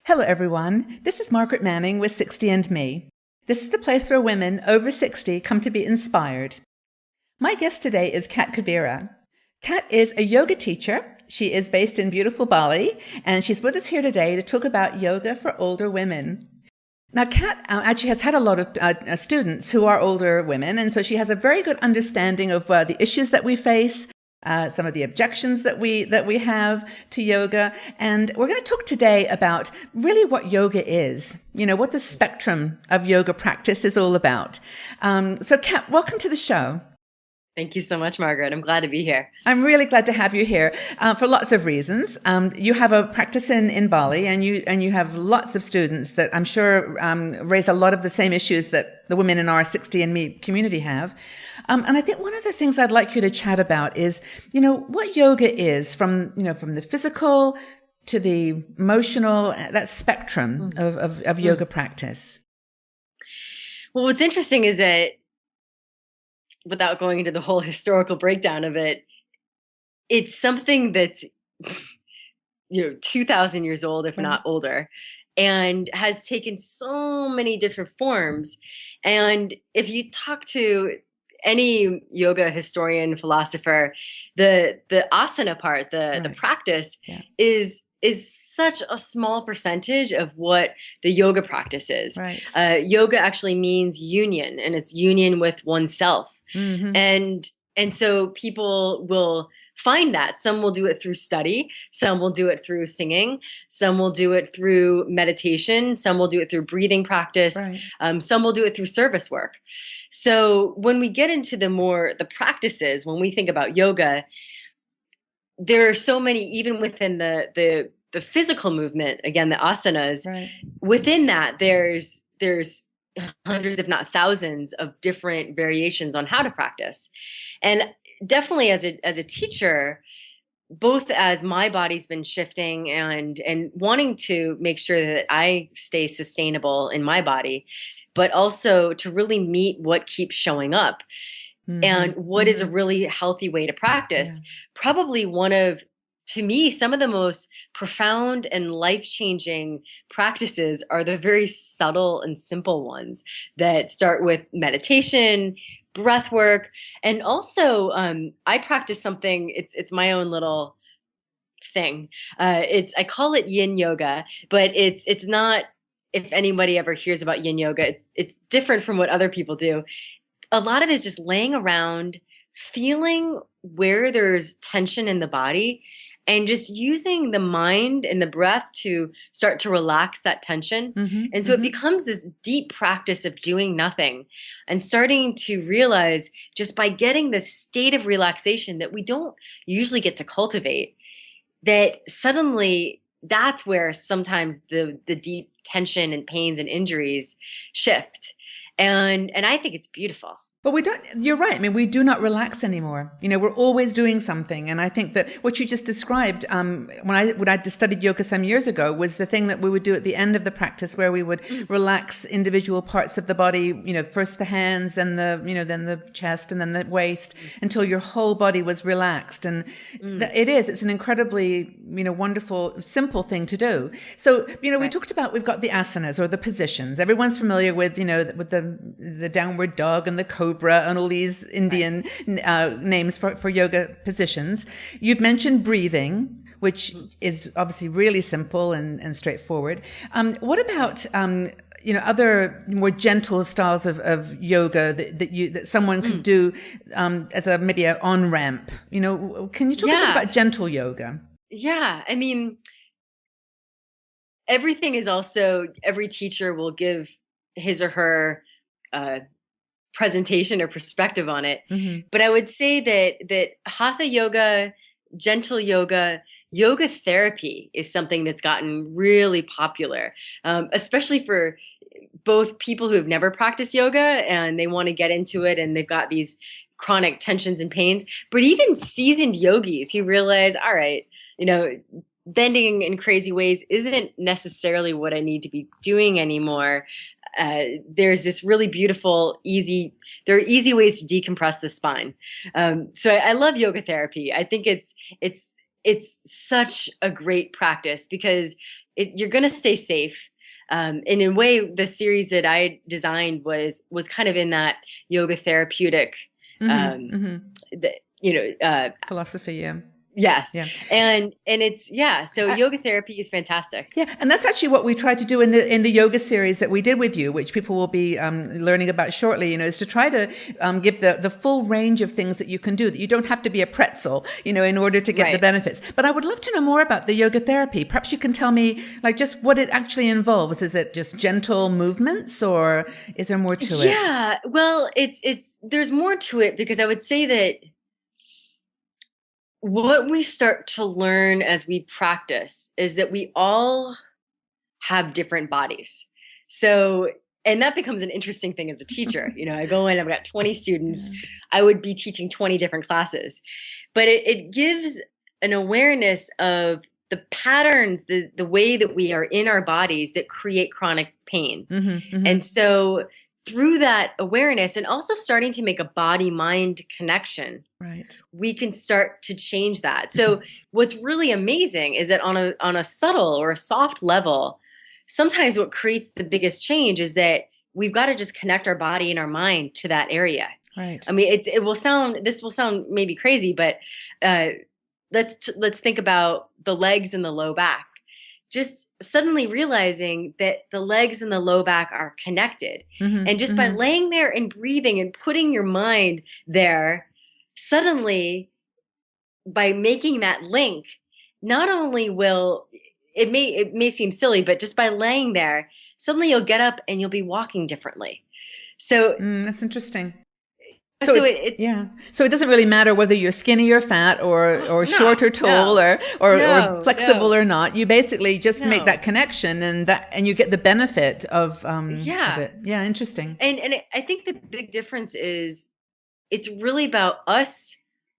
Hello, everyone. This is Margaret Manning with 60 and Me. This is the place where women over 60 come to be inspired. My guest today is Kabira. Kat is a yoga teacher. She is based in beautiful Bali, and she's with us here today to talk about yoga for older women. Now, Kat actually has had a lot of students who are older women, and so she has a very good understanding of the issues that we face, some of the objections that we have to yoga. And we're going to talk today about really what yoga is, what the spectrum of yoga practice is all about. So Kat, welcome to the show. Thank you so much, Margaret. I'm glad to be here. I'm really glad to have you here for lots of reasons. You have a practice in Bali, and you have lots of students that I'm sure raise a lot of the same issues that the women in our 60 and Me community have. And I think one of the things I'd like you to chat about is, what yoga is from the physical to the emotional, that spectrum of yoga practice. Well, what's interesting is that, without going into the whole historical breakdown of it, it's something that's 2,000 years old, if not older, and has taken so many different forms. And if you talk to any yoga historian, philosopher, the asana part, the practice is such a small percentage of what the yoga practice is. Right. Yoga actually means union, and it's union with oneself. Mm-hmm. And so people will find that. Some will do it through study, some will do it through singing, some will do it through meditation, some will do it through breathing practice, some will do it through service work. So when we get into the practices, when we think about yoga, there are so many, even within the physical movement, again, the asanas, within that, there's hundreds, if not thousands, of different variations on how to practice. And definitely as a teacher, both as my body's been shifting and wanting to make sure that I stay sustainable in my body, but also to really meet what keeps showing up. And what is a really healthy way to practice. Probably one of, to me, some of the most profound and life-changing practices are the very subtle and simple ones that start with meditation, breath work, and also I practice something, it's my own little thing. I call it yin yoga, but it's not, if anybody ever hears about yin yoga, it's different from what other people do. A lot of it is just laying around, feeling where there's tension in the body, and just using the mind and the breath to start to relax that tension. And so it becomes this deep practice of doing nothing and starting to realize, just by getting this state of relaxation that we don't usually get to cultivate, that suddenly that's where sometimes the deep tension and pains and injuries shift. And I think it's beautiful. But you're right. I mean, we do not relax anymore. We're always doing something. And I think that what you just described, when I studied yoga some years ago, was the thing that we would do at the end of the practice, where we would relax individual parts of the body, first the hands, then then the chest, and then the waist, until your whole body was relaxed. And it's an incredibly, wonderful, simple thing to do. So, we talked about, we've got the asanas, or the positions. Everyone's familiar with, with the downward dog and the cobra and all these Indian names for yoga positions. You've mentioned breathing, which is obviously really simple and straightforward. What about other more gentle styles of yoga that someone could do as maybe an on ramp? Can you talk a bit about gentle yoga? Yeah, I mean, everything is also, every teacher will give his or her presentation or perspective on it. But I would say that hatha yoga, gentle yoga, yoga therapy is something that's gotten really popular, especially for both people who have never practiced yoga and they want to get into it, and they've got these chronic tensions and pains. But even seasoned yogis who realize, all right, bending in crazy ways isn't necessarily what I need to be doing anymore. There's this really beautiful, there are easy ways to decompress the spine. So I love yoga therapy. I think it's such a great practice because you're going to stay safe. And in a way, the series that I designed was kind of in that yoga therapeutic, philosophy. Yeah. Yes. Yeah. And it's, so yoga therapy is fantastic. Yeah. And that's actually what we tried to do in the yoga series that we did with you, which people will be learning about shortly, is to try to give the full range of things that you can do, that you don't have to be a pretzel, in order to get the benefits. But I would love to know more about the yoga therapy. Perhaps you can tell me just what it actually involves. Is it just gentle movements, or is there more to it? Yeah. Well, there's more to it, because I would say that what we start to learn as we practice is that we all have different bodies. So, and that becomes an interesting thing as a teacher. I go in, I've got 20 students. I would be teaching 20 different classes, but it gives an awareness of the patterns, the way that we are in our bodies that create chronic pain. And so through that awareness, and also starting to make a body-mind connection, we can start to change that. So what's really amazing is that on a subtle or a soft level, sometimes what creates the biggest change is that we've got to just connect our body and our mind to that area. Right. I mean, this will sound maybe crazy, but let's think about the legs and the low back. Just suddenly realizing that the legs and the low back are connected. And just by laying there and breathing and putting your mind there, suddenly by making that link, not only will it may seem silly, but just by laying there, suddenly you'll get up and you'll be walking differently. So that's interesting. So it doesn't really matter whether you're skinny or fat or short or tall or flexible or not. You basically just make that connection, and you get the benefit of it. Yeah, interesting. And I think the big difference is it's really about us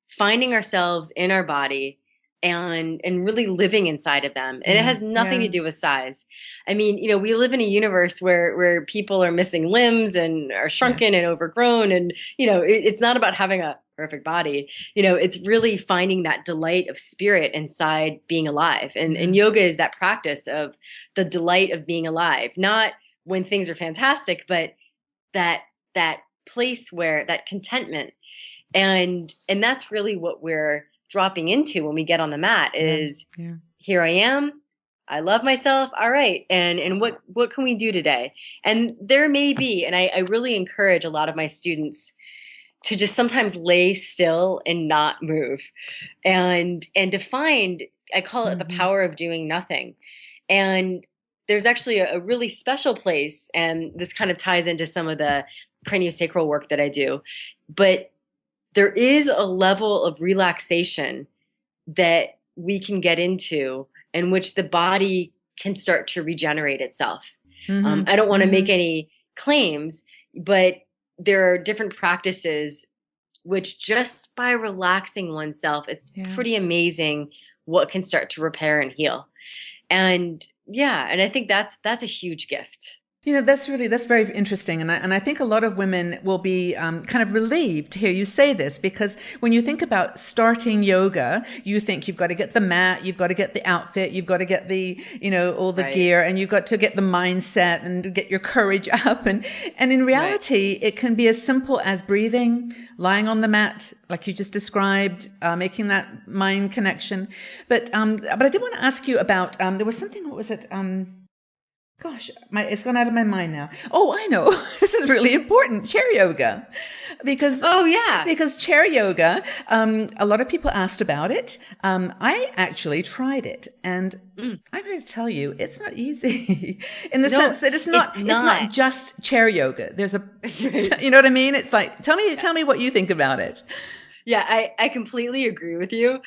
finding ourselves in our body and really living inside of them. And it has nothing to do with size. I mean, we live in a universe where people are missing limbs and are shrunken and overgrown. And, it's not about having a perfect body. It's really finding that delight of spirit inside being alive. And yoga is that practice of the delight of being alive, not when things are fantastic, but that place where that contentment. And that's really what we're dropping into when we get on the mat is here I am. I love myself. All right. And what can we do today? And there may be, and I really encourage a lot of my students to just sometimes lay still and not move and to find, I call it the power of doing nothing. And there's actually a really special place, and this kind of ties into some of the craniosacral work that I do, but there is a level of relaxation that we can get into in which the body can start to regenerate itself. I don't want to make any claims, but there are different practices which just by relaxing oneself, it's pretty amazing what can start to repair and heal. And and I think that's a huge gift. That's very interesting. And I think a lot of women will be kind of relieved to hear you say this, because when you think about starting yoga, you think you've got to get the mat, you've got to get the outfit, you've got to get the, all the gear, and you've got to get the mindset and get your courage up. And in reality, it can be as simple as breathing, lying on the mat, like you just described, making that mind connection. But I did want to ask you about, there was something, what was it? Gosh, it's gone out of my mind now. Oh, I know. This is really important. Chair yoga. Because chair yoga, a lot of people asked about it. I actually tried it, and I'm here to tell you, it's not easy in the sense that it's not just chair yoga. There's you know what I mean? It's like, tell me what you think about it. Yeah, I completely agree with you.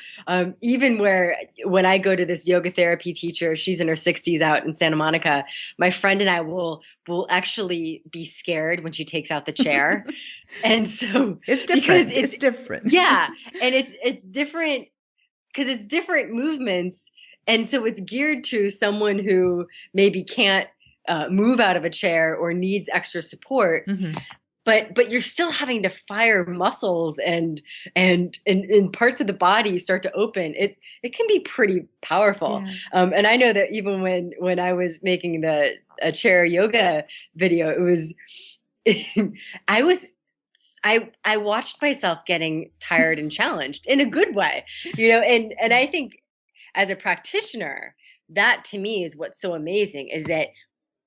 Even when I go to this yoga therapy teacher, she's in her 60s out in Santa Monica, my friend and I will actually be scared when she takes out the chair. And so it's different. It's different. Yeah. And it's different because it's different movements. And so it's geared to someone who maybe can't move out of a chair or needs extra support. but you're still having to fire muscles and parts of the body start to open. It can be pretty powerful. Yeah. And I know that even when I was making a chair yoga video, it was I was I watched myself getting tired and challenged in a good way, and I think as a practitioner, that to me is what's so amazing, is that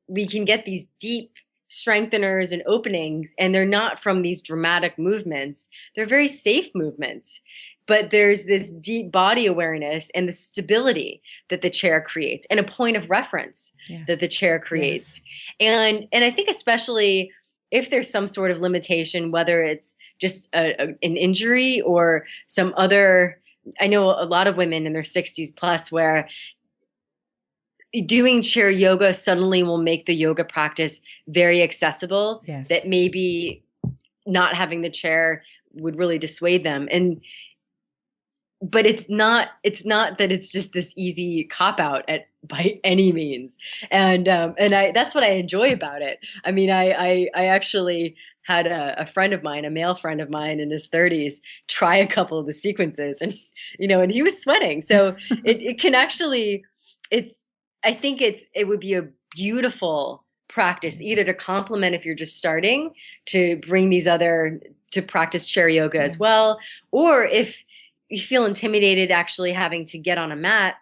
we can get these deep strengtheners and openings, and they're not from these dramatic movements. They're very safe movements, but there's this deep body awareness and the stability that the chair creates, and a point of reference that the chair creates. And I think especially if there's some sort of limitation, whether it's just an injury or some other, I know a lot of women in their 60s plus where doing chair yoga suddenly will make the yoga practice very accessible, that maybe not having the chair would really dissuade them. But it's not that it's just this easy cop out by any means. And that's what I enjoy about it. I mean, I actually had a friend of mine, a male friend of mine in his 30s, try a couple of the sequences, and and he was sweating. So it can actually, I think it would be a beautiful practice, either to complement if you're just starting, to bring these to practice chair yoga as well, or if you feel intimidated actually having to get on a mat,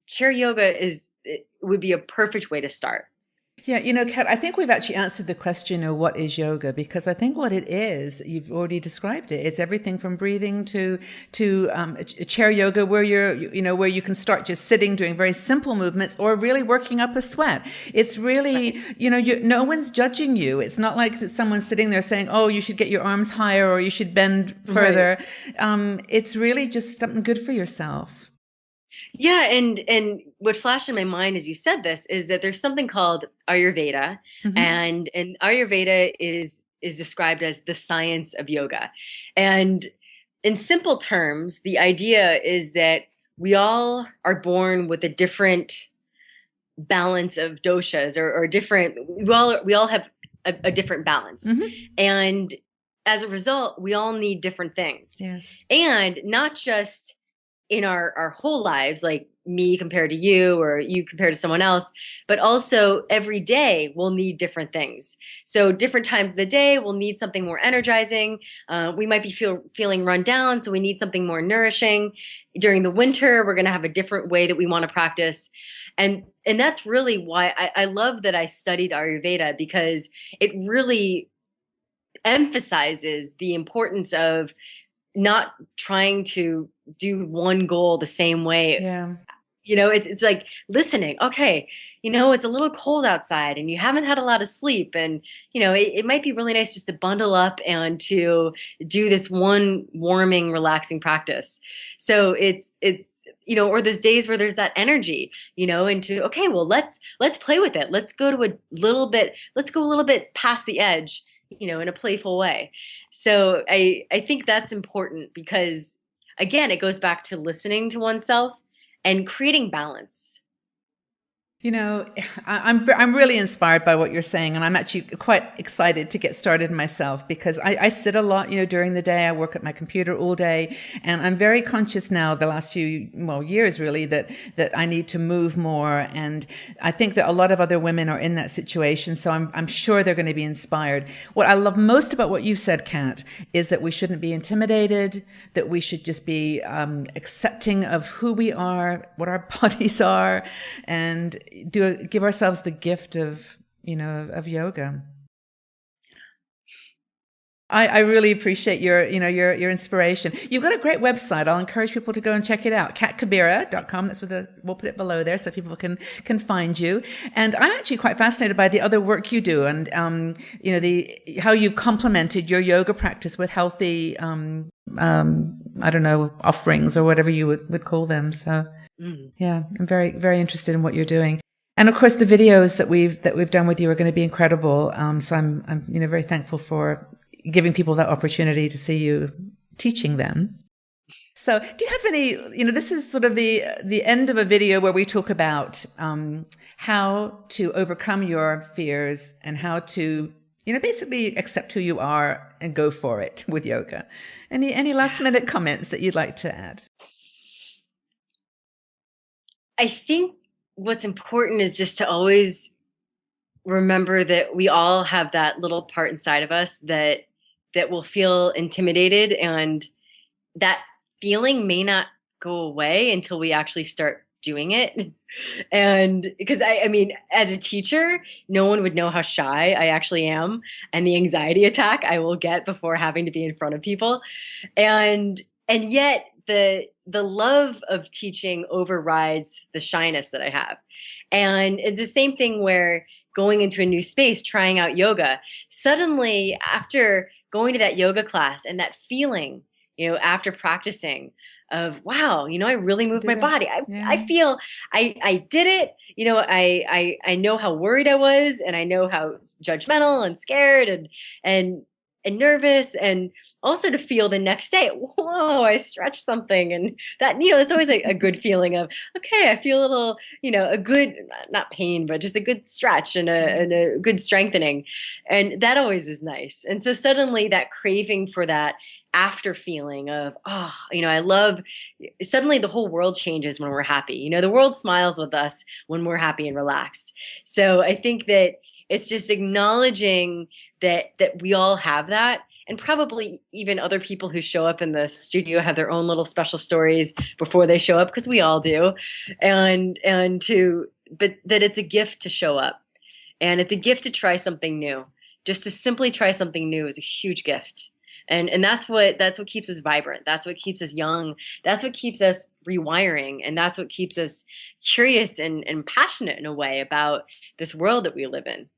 chair yoga would be a perfect way to start. Yeah, Kat, I think we've actually answered the question of what is yoga, because I think what it is, you've already described it. It's everything from breathing to chair yoga, where where you can start just sitting, doing very simple movements, or really working up a sweat. It's really, no one's judging you. It's not like someone's sitting there saying, oh, you should get your arms higher or you should bend further. Right. It's really just something good for yourself. Yeah, and what flashed in my mind as you said this is that there's something called Ayurveda, and Ayurveda is described as the science of yoga. And in simple terms, the idea is that we all are born with a different balance of doshas, or different. We all have a different balance, and as a result, we all need different things. Yes, and not just in our whole lives, like me compared to you or you compared to someone else, but also every day we'll need different things. So different times of the day, we'll need something more energizing. We might be feeling run down, so we need something more nourishing. During the winter, we're going to have a different way that we want to practice. And that's really why I love that I studied Ayurveda, because it really emphasizes the importance of not trying to do one goal the same way. Yeah. It's like listening. Okay, it's a little cold outside and you haven't had a lot of sleep, and it might be really nice just to bundle up and to do this one warming, relaxing practice. So it's or those days where there's that energy, and okay, well, let's play with it. Let's go a little bit past the edge, in a playful way. So I think that's important, because again, it goes back to listening to oneself and creating balance. I'm really inspired by what you're saying, and I'm actually quite excited to get started myself, because I sit a lot, during the day. I work at my computer all day, and I'm very conscious now, the last few years really, that I need to move more. And I think that a lot of other women are in that situation, so I'm sure they're going to be inspired. What I love most about what you said, Kat, is that we shouldn't be intimidated, that we should just be accepting of who we are, what our bodies are, and give ourselves the gift of yoga. I really appreciate your inspiration. You've got a great website. I'll encourage people to go and check it out. katkabira.com. That's we'll put it below there so people can find you. And I'm actually quite fascinated by the other work you do, and how you've complemented your yoga practice with healthy I don't know, offerings or whatever you would call them. So yeah, I'm very, very interested in what you're doing. And of course, the videos that we've done with you are going to be incredible. So I'm very thankful for giving people that opportunity to see you teaching them. So do you have any, this is sort of the end of a video where we talk about how to overcome your fears and how to You know, basically accept who you are and go for it with yoga. Any last minute comments that you'd like to add? I think what's important is just to always remember that we all have that little part inside of us that will feel intimidated, and that feeling may not go away until we actually start doing it. And because I mean, as a teacher, no one would know how shy I actually am and the anxiety attack I will get before having to be in front of people. And yet the love of teaching overrides the shyness that I have. And it's the same thing where going into a new space, trying out yoga, suddenly after going to that yoga class and that feeling, after practicing of, wow, I really moved my body. I feel I did it. I know how worried I was, and I know how judgmental and scared and nervous, and also to feel the next day, whoa, I stretched something. And that, it's always a good feeling of, okay, I feel a little, a good, not pain, but just a good stretch and a good strengthening. And that always is nice. And so suddenly that craving for that after feeling of, I love, suddenly the whole world changes when we're happy. The world smiles with us when we're happy and relaxed. So I think that it's just acknowledging that we all have that. And probably even other people who show up in the studio have their own little special stories before they show up, because we all do. But that it's a gift to show up, and it's a gift to try something new. Just to simply try something new is a huge gift. And that's what keeps us vibrant. That's what keeps us young. That's what keeps us rewiring. And that's what keeps us curious and passionate in a way about this world that we live in.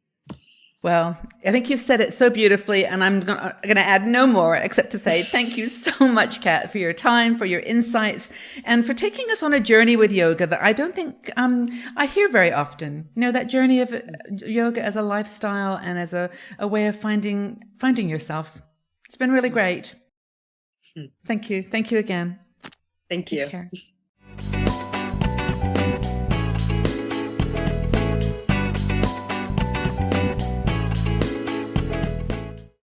Well, I think you've said it so beautifully, and I'm going to add no more except to say thank you so much, Kat, for your time, for your insights, and for taking us on a journey with yoga that I don't think I hear very often. That journey of yoga as a lifestyle and as a way of finding yourself. It's been really great. Thank you. Thank you again. Thank you. Take care.